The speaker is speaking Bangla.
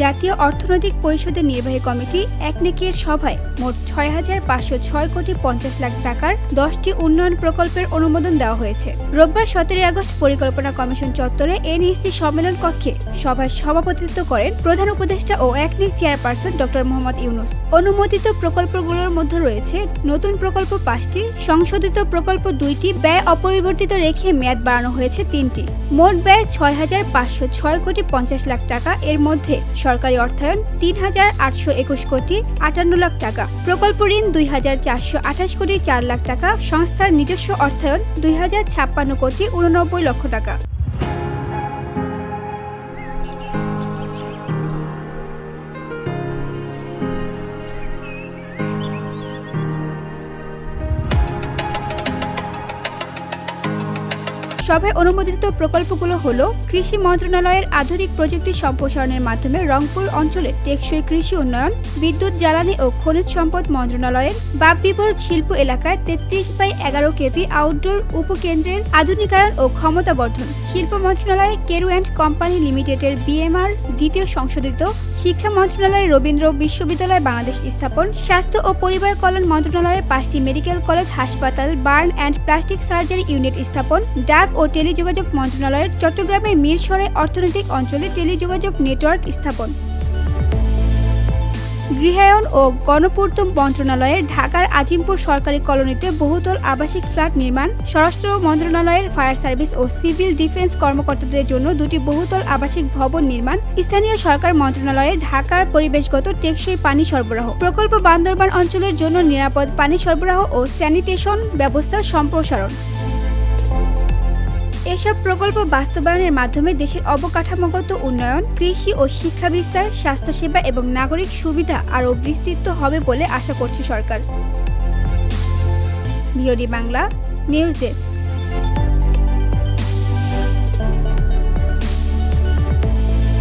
জাতীয় অর্থনৈতিক পরিষদের নির্বাহী কমিটি একনেকের সভায় মোট ৬,৫০৬ কোটি ৫০ লাখ টাকার ১০টি উন্নয়ন প্রকল্পের অনুমোদন দেওয়া হয়েছে। রোববার ১৭ আগস্ট পরিকল্পনা কমিশন চত্বরে এনইসি সম্মেলন কক্ষে সভায় সভাপতিত্ব করেন প্রধান উপদেষ্টা ও একনেক চেয়ারপারসন ড. মোহাম্মদ ইউনূস। অনুমোদিত প্রকল্পগুলোর মধ্যে রয়েছে নতুন প্রকল্প ৫টি, সংশোধিত প্রকল্প ২টি, ব্যয় অপরিবর্তিত রেখে মেয়াদ বাড়ানো হয়েছে ৩টি। মোট ব্যয় ৬,৫০৬ কোটি ৫০ লাখ টাকা। এর মধ্যে সরকারি অর্থায়ন ৩,৮২১ কোটি ৫৮ লাখ টাকা, প্রকল্প ঋণ ২,৪২৮ কোটি ৪ লাখ টাকা, সংস্থার নিজস্ব অর্থায়ন ২,০৫৬ কোটি ৮৯ লক্ষ টাকা। সভায় অনুমোদিত প্রকল্পগুলো হল কৃষি মন্ত্রণালয়ের আধুনিক প্রযুক্তি সম্প্রসারণের মাধ্যমে রংপুর অঞ্চলে টেকসই কৃষি উন্নয়ন, বিদ্যুৎ, জ্বালানি ও খনিজ সম্পদ মন্ত্রণালয়ের বাপবিবর শিল্প এলাকায় ৩৩/১১ কেভি আউটডোর উপকেন্দ্রের আধুনিকায়ন ও ক্ষমতাবর্ধন, শিল্প মন্ত্রণালয়ের কেরু অ্যান্ড কোম্পানি লিমিটেডের বিএমআর দ্বিতীয় সংশোধিত, শিক্ষা মন্ত্রণালয়ের রবীন্দ্র বিশ্ববিদ্যালয় বাংলাদেশ স্থাপন, স্বাস্থ্য ও পরিবার কল্যাণ মন্ত্রণালয়ের 5টি মেডিকেল কলেজ হাসপাতাল, burn and plastic surgery unit স্থাপন, ডাক ও টেলিযোগাযোগ মন্ত্রণালয়ের চট্টগ্রামের মিরসরাই অর্থনৈতিক অঞ্চলে টেলিযোগাযোগ নেটওয়ার্ক স্থাপন, গৃহায়ন ও গণপূর্ত মন্ত্রণালয়ের ঢাকার আজিমপুর সরকারি কলোনিতে বহুতল আবাসিক ফ্ল্যাট নির্মাণ, স্বরাষ্ট্র মন্ত্রণালয়ের ফায়ার সার্ভিস ও সিভিল ডিফেন্স কর্মকর্তাদের জন্য 2টি বহুতল আবাসিক ভবন নির্মাণ, স্থানীয় সরকার মন্ত্রণালয়ের ঢাকার পরিবেশগত টেকসই পানি সরবরাহ প্রকল্প, বান্দরবান অঞ্চলের জন্য নিরাপদ পানি সরবরাহ ও স্যানিটেশন ব্যবস্থার সম্প্রসারণ। এসব প্রকল্প বাস্তবায়নের মাধ্যমে দেশের অবকাঠামোগত উন্নয়ন, কৃষি ও শিক্ষা বিস্তার, স্বাস্থ্যসেবা এবং নাগরিক সুবিধা আরও বিস্তৃত হবে বলে আশা করছে সরকার। VOD Bangla news desk.